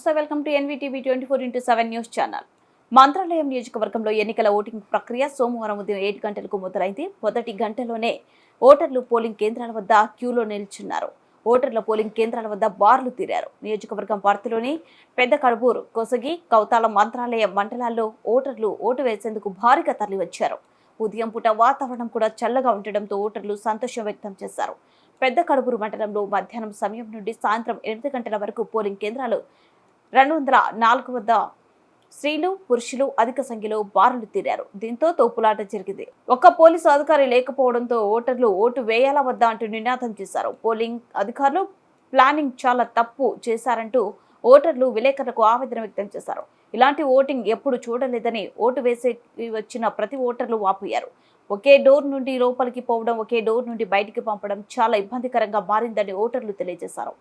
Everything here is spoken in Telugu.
నమస్తే, welcome to NVTV 24x7 news channel. Mantralayam నియోజకవర్గంలో ఎన్నికల ఓటింగ్ ప్రక్రియ సోమవారం ఉదయం 7 గంటలకు మొదలైంది. మొదటి గంటలోనే ఓటర్లు పోలింగ్ కేంద్రాల వద్ద క్యూలో నిల్చున్నారు. ఓటర్ల పోలింగ్ కేంద్రాల వద్ద బార్లు తీరారు. నియోజకవర్గం పరిధిలోని పెద్ద కడుబూరు, కొసగి, కౌతాల మంత్రాలయం మండలాల్లో ఓటర్లు ఓటు వేసేందుకు భారీగా తరలివచ్చారు. ఉదయం పూట వాతావరణం కూడా చల్లగా ఉండడంతో ఓటర్లు సంతోషం వ్యక్తం చేశారు. పెద్ద కడుబూరు మండలంలో మధ్యాహ్నం సమయం నుండి సాయంత్రం 8 గంటల వరకు పోలింగ్ కేంద్రాలు 204 వద్ద స్త్రీలు, పురుషులు అధిక సంఖ్యలో బారులు తీరారు. దీంతో తోపులాట జరిగింది. ఒక్క పోలీసు అధికారి లేకపోవడంతో ఓటర్లు ఓటు వేయాలా వద్దా అంటూ నినాదం చేశారు. పోలింగ్ అధికారులు ప్లానింగ్ చాలా తప్పు చేశారంటూ ఓటర్లు విలేకరులకు ఆవేదన వ్యక్తం చేశారు. ఇలాంటి ఓటింగ్ ఎప్పుడు చూడలేదని ఓటు వేసి వచ్చిన ప్రతి ఓటర్లు వాపోయారు. ఒకే డోర్ నుండి లోపలికి పోవడం, ఒకే డోర్ నుండి బయటికి పంపడం చాలా ఇబ్బందికరంగా మారిందని ఓటర్లు తెలియజేశారు.